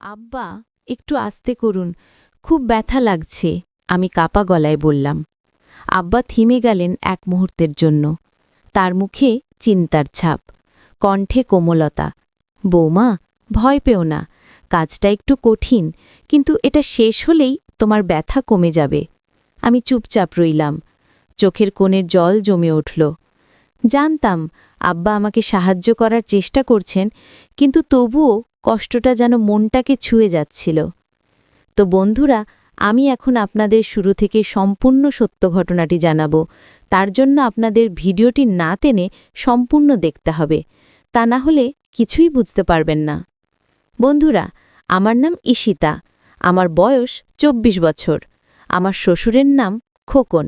আব্বা, একটু আস্তে করুন, খুব ব্যথা লাগছে, আমি কাপা গলায় বললাম। আব্বা থিমে গেলেন এক মুহূর্তের জন্য। তার মুখে চিন্তার ছাপ, কণ্ঠে কোমলতা। বৌমা, ভয় পেও না, কাজটা একটু কঠিন, কিন্তু এটা শেষ হলেই তোমার ব্যথা কমে যাবে। আমি চুপচাপ রইলাম। চোখের কোণে জল জমে উঠল। জানতাম আব্বা আমাকে সাহায্য করার চেষ্টা করছেন, কিন্তু তবুও কষ্টটা যেন মনটাকে ছুঁয়ে যাচ্ছিল। তো বন্ধুরা, আমি এখন আপনাদের শুরু থেকে সম্পূর্ণ সত্য ঘটনাটি জানাবো। তার জন্য আপনাদের ভিডিওটি না টেনে সম্পূর্ণ দেখতে হবে, তা না হলে কিছুই বুঝতে পারবেন না। বন্ধুরা, আমার নাম ঈশিতা, আমার বয়স ২৪ বছর। আমার শ্বশুরের নাম খোকন।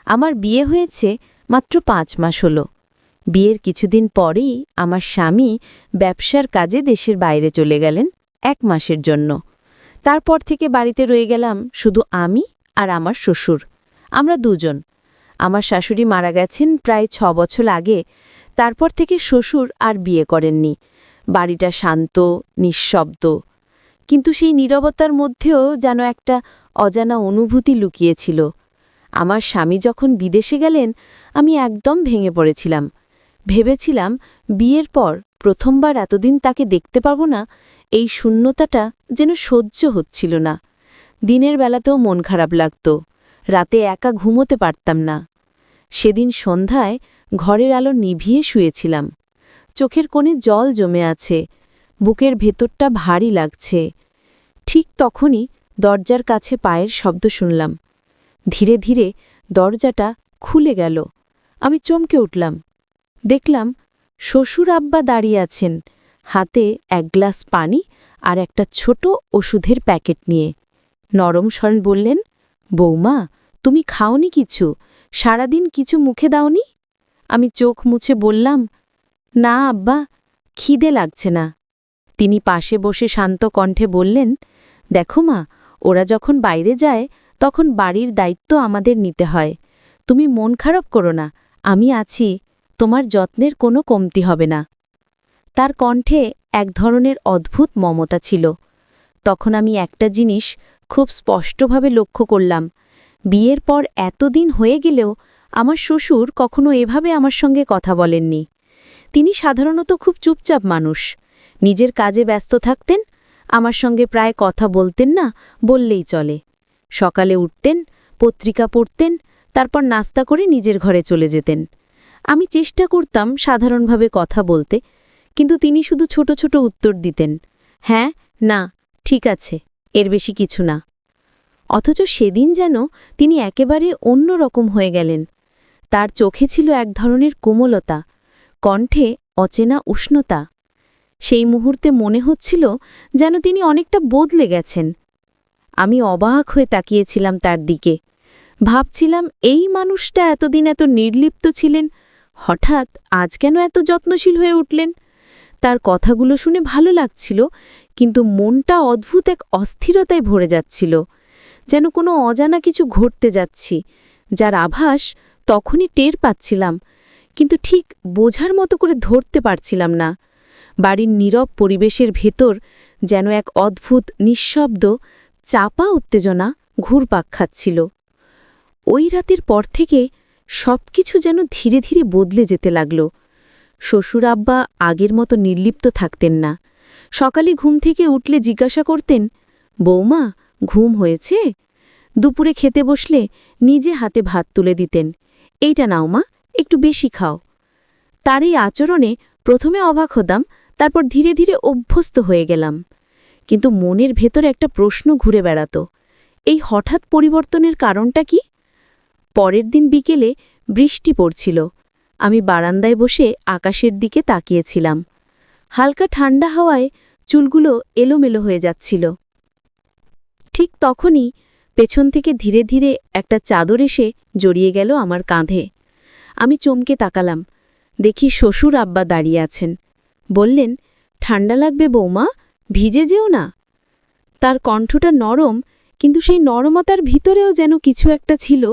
আমার বিয়ে হয়েছে মাত্র ৫ মাস হলো। বিয়ের কিছুদিন পরেই আমার স্বামী ব্যবসার কাজে দেশের বাইরে চলে গেলেন ১ মাসের জন্য। তারপর থেকে বাড়িতে রয়ে গেলাম শুধু আমি আর আমার শ্বশুর। আমরা দুজন। আমার শাশুড়ি মারা গেছেন প্রায় ৬ বছর আগে। তারপর থেকে শ্বশুর আর বিয়ে করেননি। বাড়িটা শান্ত, নিঃশব্দ, কিন্তু সেই নীরবতার মধ্যেও যেন একটা অজানা অনুভূতি লুকিয়েছিল। আমার স্বামী যখন বিদেশে গেলেন, আমি একদম ভেঙে পড়েছিলাম। ভেবেছিলাম বিয়ের পর প্রথমবার এতদিন তাকে দেখতে পাব না। এই শূন্যতাটা যেন সহ্য হচ্ছিল না। দিনের বেলাতেও মন খারাপ লাগত, রাতে একা ঘুমোতে পারতাম না। সেদিন সন্ধ্যায় ঘরের আলো নিভিয়ে শুয়েছিলাম। চোখের কোণে জল জমে আছে, বুকের ভেতরটা ভারী লাগছে। ঠিক তখনই দরজার কাছে পায়ের শব্দ শুনলাম। ধীরে ধীরে দরজাটা খুলে গেল। আমি চমকে উঠলাম। দেখলাম শ্বশুর আব্বা দাঁড়িয়ে আছেন, হাতে ১ গ্লাস পানি আর একটা ছোট ওষুধের প্যাকেট নিয়ে। নরম স্বরে বললেন, বৌমা, তুমি খাওনি কিছু? সারাদিন কিছু মুখে দাওনি? আমি চোখ মুছে বললাম, না আব্বা, খিদে লাগছে না। তিনি পাশে বসে শান্ত কণ্ঠে বললেন, দেখো মা, ওরা যখন বাইরে যায় তখন বাড়ির দায়িত্ব আমাদের নিতে হয়। তুমি মন খারাপ করো না, আমি আছি, তোমার যত্নের কোনো কমতি হবে না। তার কণ্ঠে এক ধরনের অদ্ভুত মমতা ছিল। তখন আমি একটা জিনিস খুব স্পষ্টভাবে লক্ষ্য করলাম। বিয়ের পর এতদিন হয়ে গেলেও আমার শ্বশুর কখনো এভাবে আমার সঙ্গে কথা বলেননি। তিনি সাধারণত খুব চুপচাপ মানুষ, নিজের কাজে ব্যস্ত থাকতেন, আমার সঙ্গে প্রায় কথা বলতেন না বললেই চলে। সকালে উঠতেন, পত্রিকা পড়তেন, তারপর নাস্তা করে নিজের ঘরে চলে যেতেন। আমি চেষ্টা করতাম সাধারণভাবে কথা বলতে, কিন্তু তিনি শুধু ছোট ছোট উত্তর দিতেন, হ্যাঁ, না, ঠিক আছে, এর বেশি কিছু না। অথচ সেদিন যেন তিনি একেবারে অন্য রকম হয়ে গেলেন। তার চোখে ছিল এক ধরনের কোমলতা, কণ্ঠে অচেনা উষ্ণতা। সেই মুহূর্তে মনে হচ্ছিল যেন তিনি অনেকটা বদলে গেছেন। আমি অবাক হয়ে তাকিয়েছিলাম তার দিকে। ভাবছিলাম, এই মানুষটা এতদিন এত নির্লিপ্ত ছিলেন, হঠাৎ আজ কেন এত যত্নশীল হয়ে উঠলেন? তার কথাগুলো শুনে ভালো লাগছিল, কিন্তু মনটা অদ্ভুত এক অস্থিরতায় ভরে যাচ্ছিল, যেন কোনো অজানা কিছু ঘটতে যাচ্ছি, যার আভাস তখনই টের পাচ্ছিলাম, কিন্তু ঠিক বোঝার মতো করে ধরতে পারছিলাম না। বাড়ির নীরব পরিবেশের ভেতর যেন এক অদ্ভুত নিঃশব্দ চাপা উত্তেজনা ঘুরপাক খাচ্ছিল। ওই রাতের পর থেকে সবকিছু যেন ধীরে ধীরে বদলে যেতে লাগল। শ্বশুর আব্বা আগের মতো নির্লিপ্ত থাকতেন না। সকালে ঘুম থেকে উঠলে জিজ্ঞাসা করতেন, বৌমা, ঘুম হয়েছে? দুপুরে খেতে বসলে নিজে হাতে ভাত তুলে দিতেন, এইটা নাও মা, একটু বেশি খাও। তার এই আচরণে প্রথমে অবাক হতাম, তারপর ধীরে ধীরে অভ্যস্ত হয়ে গেলাম। কিন্তু মনের ভেতর একটা প্রশ্ন ঘুরে বেড়াত, এই হঠাৎ পরিবর্তনের কারণটা কি? পরের দিন বিকেলে বৃষ্টি পড়ছিল। আমি বারান্দায় বসে আকাশের দিকে তাকিয়েছিলাম। হালকা ঠান্ডা হাওয়ায় চুলগুলো এলোমেলো হয়ে যাচ্ছিল। ঠিক তখনই পেছন থেকে ধীরে ধীরে একটা চাদর এসে জড়িয়ে গেল আমার কাঁধে। আমি চমকে তাকালাম, দেখি শ্বশুর আব্বা দাঁড়িয়ে আছেন। বললেন, ঠান্ডা লাগবে বৌমা, ভিজে যেও না। তার কণ্ঠটা নরম, কিন্তু সেই নরমতার ভিতরেও যেন কিছু একটা ছিল,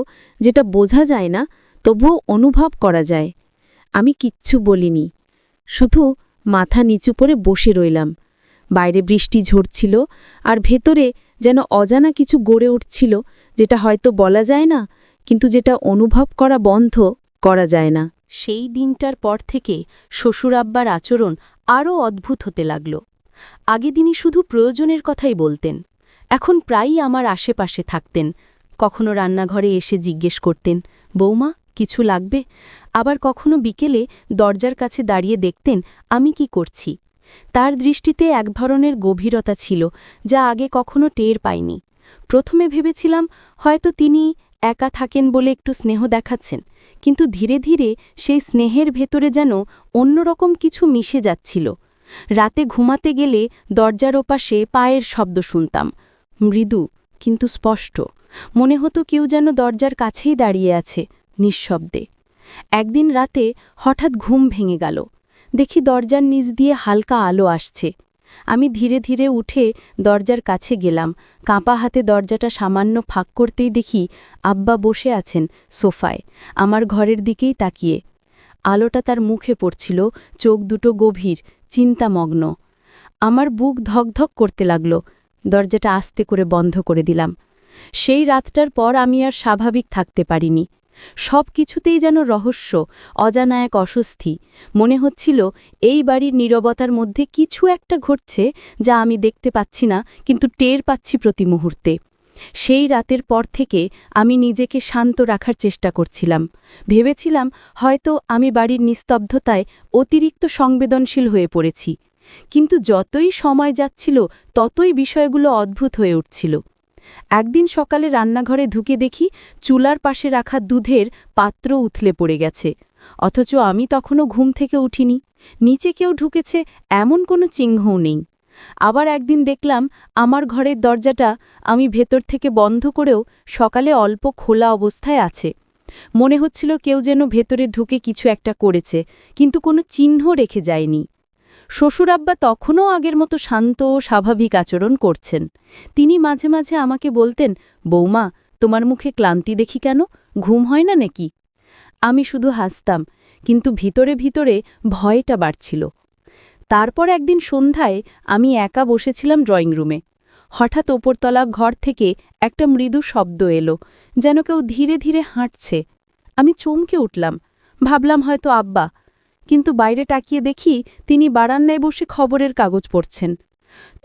যেটা বোঝা যায় না, তবুও অনুভব করা যায়। আমি কিচ্ছু বলিনি, শুধু মাথা নিচু করে বসে রইলাম। বাইরে বৃষ্টি ঝরছিল আর ভেতরে যেন অজানা কিছু গড়ে উঠছিল, যেটা হয়তো বলা যায় না, কিন্তু যেটা অনুভব করা বন্ধ করা যায় না। সেই দিনটার পর থেকে শ্বশুর আব্বার আচরণ আরও অদ্ভুত হতে লাগল। আগে তিনি শুধু প্রয়োজনের কথাই বলতেন, এখন প্রায়ই আমার আশেপাশে থাকতেন। কখনো রান্নাঘরে এসে জিজ্ঞেস করতেন, বৌমা কিছু লাগবে? আবার কখনো বিকেলে দরজার কাছে দাঁড়িয়ে দেখতেন আমি কি করছি। তার দৃষ্টিতে এক ধরনের গভীরতা ছিল, যা আগে কখনো টের পাইনি। প্রথমে ভেবেছিলাম হয়তো তিনি একা থাকেন বলে একটু স্নেহ দেখাচ্ছেন, কিন্তু ধীরে ধীরে সেই স্নেহের ভেতরে যেন অন্যরকম কিছু মিশে যাচ্ছিল। রাতে ঘুমাতে গেলে দরজার ওপাশে পায়ের শব্দ শুনতাম, মৃদু কিন্তু স্পষ্ট। মনে হতো কেউ যেন দরজার কাছেই দাঁড়িয়ে আছে, নিঃশব্দে। একদিন রাতে হঠাৎ ঘুম ভেঙে গেল। দেখি দরজার নিচ দিয়ে হালকা আলো আসছে। আমি ধীরে ধীরে উঠে দরজার কাছে গেলাম। কাঁপা হাতে দরজাটা সামান্য ফাঁক করতেই দেখি আব্বা বসে আছেন সোফায়, আমার ঘরের দিকেই তাকিয়ে। আলোটা তার মুখে পড়ছিল, চোখ দুটো গভীর, চিন্তামগ্ন। আমার বুক ধকধক করতে লাগল। দরজাটা আস্তে করে বন্ধ করে দিলাম। সেই রাতটার পর আমি আর স্বাভাবিক থাকতে পারিনি। সব কিছুতেই যেন রহস্য, অজানা এক অস্বস্তি। মনে হচ্ছিল এই বাড়ির নীরবতার মধ্যে কিছু একটা ঘটছে, যা আমি দেখতে পাচ্ছি না, কিন্তু টের পাচ্ছি প্রতি মুহূর্তে। সেই রাতের পর থেকে আমি নিজেকে শান্ত রাখার চেষ্টা করছিলাম। ভেবেছিলাম হয়তো আমি বাড়ির নিস্তব্ধতায় অতিরিক্ত সংবেদনশীল হয়ে পড়েছি। কিন্তু যতই সময় যাচ্ছিল ততই বিষয়গুলো অদ্ভুত হয়ে উঠছিল। একদিন সকালে রান্নাঘরে ঢুকে দেখি চুলার পাশে রাখা দুধের পাত্র উথলে পড়ে গেছে, অথচ আমি তখনও ঘুম থেকে উঠিনি। নিচে কেউ ঢুকেছে এমন কোনো চিহ্নও নেই। আবার একদিন দেখলাম আমার ঘরের দরজাটা আমি ভেতর থেকে বন্ধ করেও সকালে অল্প খোলা অবস্থায় আছে। মনে হচ্ছিল কেউ যেন ভেতরে ঢুকে কিছু একটা করেছে, কিন্তু কোনো চিহ্ন রেখে যায়নি। শ্বশুরাব্বা তখনও আগের মতো শান্ত ও স্বাভাবিক আচরণ করছেন। তিনি মাঝে মাঝে আমাকে বলতেন, বৌমা তোমার মুখে ক্লান্তি দেখি কেন, ঘুম হয় না নাকি? আমি শুধু হাসতাম, কিন্তু ভিতরে ভিতরে ভয়টা বাড়ছিল। তারপর একদিন সন্ধ্যায় আমি একা বসেছিলাম ড্রয়িং রুমে। হঠাৎ ওপরতলা ঘর থেকে একটা মৃদু শব্দ এলো, যেন কেউ ধীরে ধীরে হাঁটছে। আমি চমকে উঠলাম, ভাবলাম হয়তো আব্বা, কিন্তু বাইরে তাকিয়ে দেখি তিনি বারান্দায় বসে খবরের কাগজ পড়ছেন।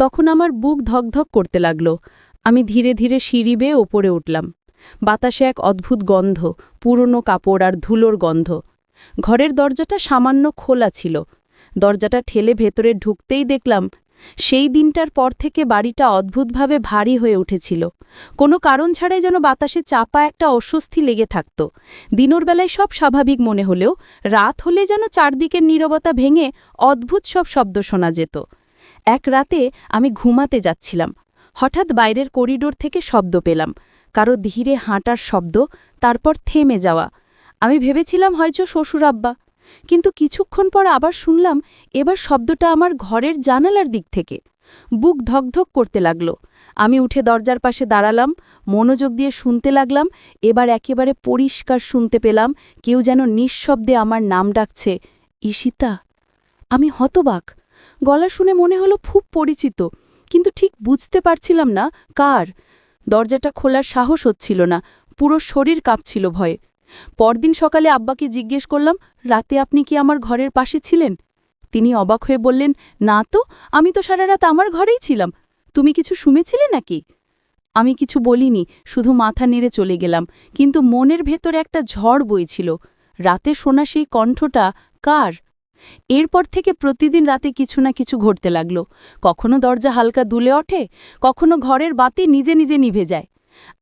তখন আমার বুক ধকধক করতে লাগল। আমি ধীরে ধীরে সিঁড়ি বেয়ে ওপরে উঠলাম। বাতাসে এক অদ্ভুত গন্ধ, পুরনো কাপড় আর ধুলোর গন্ধ। ঘরের দরজাটা সামান্য খোলা ছিল। দরজাটা ঠেলে ভেতরে ঢুকতেই দেখলাম সেই দিনটার পর থেকে বাড়িটা অদ্ভুতভাবে ভারী হয়ে উঠেছিল। কোনো কারণ ছাড়াই যেন বাতাসে চাপা একটা অস্বস্তি লেগে থাকত। দিনের বেলায় সব স্বাভাবিক মনে হলেও রাত হলে যেন চারদিকের নীরবতা ভেঙে অদ্ভুত সব শব্দ শোনা যেত। এক রাতে আমি ঘুমাতে যাচ্ছিলাম। হঠাৎ বাইরের করিডোর থেকে শব্দ পেলাম, কারো ধীরে হাঁটার শব্দ, তারপর থেমে যাওয়া। আমি ভেবেছিলাম হয়তো শ্বশুর আব্বা, কিন্তু কিছুক্ষণ পর আবার শুনলাম এবার শব্দটা আমার ঘরের জানালার দিক থেকে। বুক ধকধক করতে লাগল। আমি উঠে দরজার পাশে দাঁড়ালাম, মনোযোগ দিয়ে শুনতে লাগলাম। এবার একেবারে পরিষ্কার শুনতে পেলাম কেউ যেন নিঃশব্দে আমার নাম ডাকছে, ঈশিতা। আমি হতবাক। গলা শুনে মনে হলো খুব পরিচিত, কিন্তু ঠিক বুঝতে পারছিলাম না কার। দরজাটা খোলার সাহস হচ্ছিল না, পুরো শরীর কাঁপছিল ভয়ে। পরদিন সকালে আব্বাকে জিজ্ঞেস করলাম, রাতে আপনি কি আমার ঘরের পাশে ছিলেন? তিনি অবাক হয়ে বললেন, না তো, আমি তো সারা রাত আমার ঘরেই ছিলাম। তুমি কিছু শুনেছিলে নাকি? আমি কিছু বলিনি, শুধু মাথা নেড়ে চলে গেলাম, কিন্তু মনের ভেতরে একটা ঝড় বইছিল। রাতে শোনা সেই কণ্ঠটা কার? এরপর থেকে প্রতিদিন রাতে কিছু না কিছু ঘটতে লাগল। কখনো দরজা হালকা দুলে ওঠে, কখনো ঘরের বাতি নিজে নিজে নিভে যায়।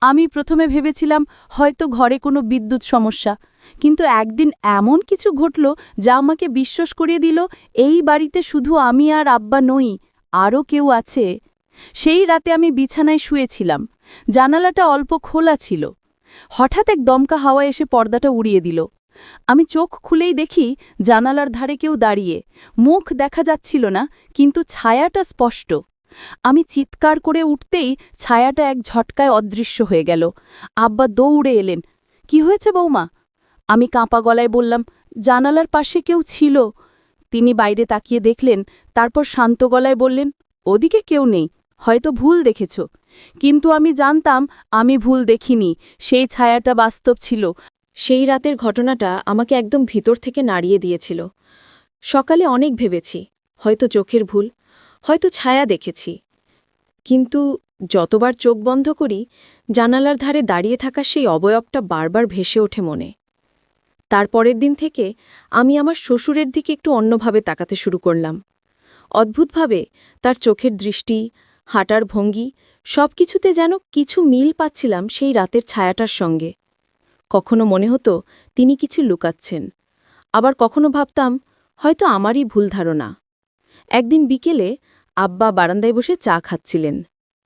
আমি প্রথমে ভেবেছিলাম হয়তো ঘরে কোনো বিদ্যুৎ সমস্যা, কিন্তু একদিন এমন কিছু ঘটল যা আমাকে বিশ্বাস করিয়ে দিল এই বাড়িতে শুধু আমি আর আব্বা নই, আরও কেউ আছে। সেই রাতে আমি বিছানায় শুয়েছিলাম, জানালাটা অল্প খোলা ছিল। হঠাৎ এক দমকা হাওয়া এসে পর্দাটা উড়িয়ে দিল। আমি চোখ খুলেই দেখি জানালার ধারে কেউ দাঁড়িয়ে। মুখ দেখা যাচ্ছিল না, কিন্তু ছায়াটা স্পষ্ট। আমি চিৎকার করে উঠতেই ছায়াটা এক ঝটকায় অদৃশ্য হয়ে গেল। আব্বা দৌড়ে এলেন। কি হয়েছে বৌমা? আমি কাঁপা গলায় বললাম, জানালার পাশে কেউ ছিল। তিনি বাইরে তাকিয়ে দেখলেন, তারপর শান্ত গলায় বললেন, ওদিকে কেউ নেই, হয়তো ভুল দেখেছ। কিন্তু আমি জানতাম আমি ভুল দেখিনি, সেই ছায়াটা বাস্তব ছিল। সেই রাতের ঘটনাটা আমাকে একদম ভিতর থেকে নাড়িয়ে দিয়েছিল। সকালে অনেক ভেবেছি, হয়তো চোখের ভুল, হয়তো ছায়া দেখেছি। কিন্তু যতবার চোখ বন্ধ করি, জানালার ধারে দাঁড়িয়ে থাকা সেই অবয়বটা বারবার ভেসে ওঠে মনে। তার পরের দিন থেকে আমি আমার শ্বশুরের দিকে একটু অন্যভাবে তাকাতে শুরু করলাম। অদ্ভুতভাবে তার চোখের দৃষ্টি, হাঁটার ভঙ্গি, সবকিছুতে যেন কিছু মিল পাচ্ছিলাম সেই রাতের ছায়াটার সঙ্গে। কখনো মনে হতো তিনি কিছু লুকাচ্ছেন, আবার কখনো ভাবতাম হয়তো আমারই ভুল ধারণা। একদিন বিকেলে আব্বা বারান্দায় বসে চা খাচ্ছিলেন।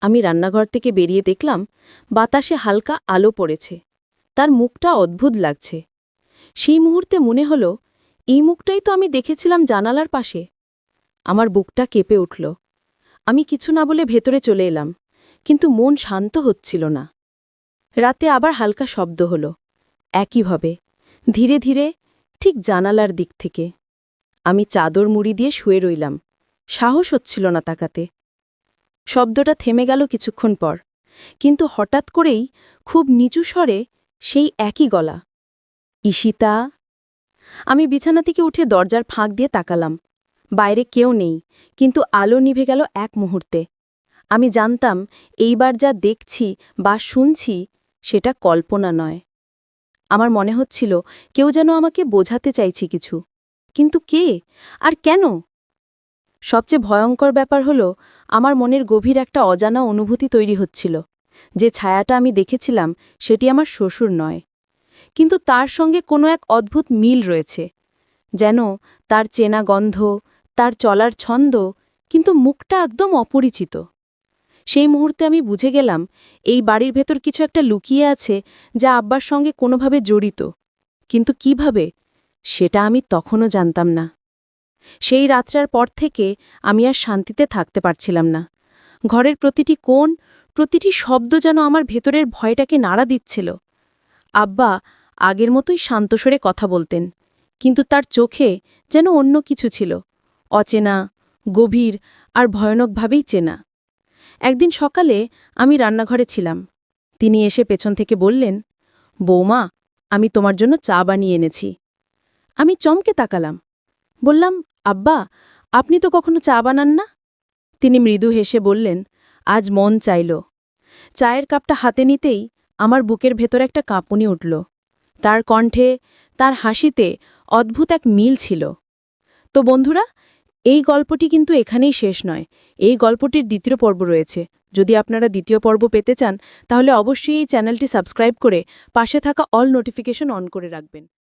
আমি রান্নাঘর থেকে বেরিয়ে দেখলাম বাতাসে হালকা আলো পড়েছে। তার মুখটা অদ্ভুত লাগছে। সেই মুহূর্তে মনে হল এই মুখটাই তো আমি দেখেছিলাম জানালার পাশে। আমার বুকটা কেঁপে উঠল। আমি কিছু না বলে ভেতরে চলে এলাম, কিন্তু মন শান্ত হচ্ছিল না। রাতে আবার হালকা শব্দ হল, একইভাবে, ধীরে ধীরে, ঠিক জানালার দিক থেকে। আমি চাদর মুড়ি দিয়ে শুয়ে রইলাম, সাহস হচ্ছিল না তাকাতে। শব্দটা থেমে গেল কিছুক্ষণ পর, কিন্তু হঠাৎ করেই খুব নিচু স্বরে সেই একই গলা, ঈশিতা। আমি বিছানা থেকে উঠে দরজার ফাঁক দিয়ে তাকালাম। বাইরে কেউ নেই, কিন্তু আলো নিভে গেল এক মুহূর্তে। আমি জানতাম এইবার যা দেখছি বা শুনছি সেটা কল্পনা নয়। আমার মনে হচ্ছিল কেউ যেন আমাকে বোঝাতে চাইছে কিছু, কিন্তু কে আর কেন? সবচেয়ে ভয়ঙ্কর ব্যাপার হল আমার মনের গভীর একটা অজানা অনুভূতি তৈরি হচ্ছিল। যে ছায়াটা আমি দেখেছিলাম সেটি আমার শ্বশুর নয়, কিন্তু তার সঙ্গে কোনো এক অদ্ভুত মিল রয়েছে। যেন তার চেনা গন্ধ, তার চলার ছন্দ, কিন্তু মুখটা একদম অপরিচিত। সেই মুহূর্তে আমি বুঝে গেলাম এই বাড়ির ভেতর কিছু একটা লুকিয়ে আছে, যা আব্বার সঙ্গে কোনোভাবে জড়িত। কিন্তু কিভাবে, সেটা আমি তখনও জানতাম না। সেই রাত্রার পর থেকে আমি আর শান্তিতে থাকতে পারছিলাম না। ঘরের প্রতিটি কোণ, প্রতিটি শব্দ যেন আমার ভেতরের ভয়টাকে নাড়া দিচ্ছিল। আব্বা আগের মতোই শান্তস্বরে কথা বলতেন, কিন্তু তার চোখে যেন অন্য কিছু ছিল, অচেনা, গভীর আর ভয়ানকভাবেই চেনা। একদিন সকালে আমি রান্নাঘরে ছিলাম। তিনি এসে পেছন থেকে বললেন, বৌমা, আমি তোমার জন্য চা বানিয়ে এনেছি। আমি চমকে তাকালাম। বললাম, আব্বা, আপনি তো কখনো চা বানান না। তিনি মৃদু হেসে বললেন, আজ মন চাইল। চায়ের কাপটা হাতে নিতেই আমার বুকের ভেতর একটা কাঁপুনি উঠল। তার কণ্ঠে, তার হাসিতে অদ্ভুত এক মিল ছিল। তো বন্ধুরা, এই গল্পটি কিন্তু এখানেই শেষ নয়। এই গল্পটির দ্বিতীয় পর্ব রয়েছে। যদি আপনারা দ্বিতীয় পর্ব পেতে চান, তাহলে অবশ্যই এই চ্যানেলটি সাবস্ক্রাইব করে পাশে থাকা অল নোটিফিকেশন অন করে রাখবেন।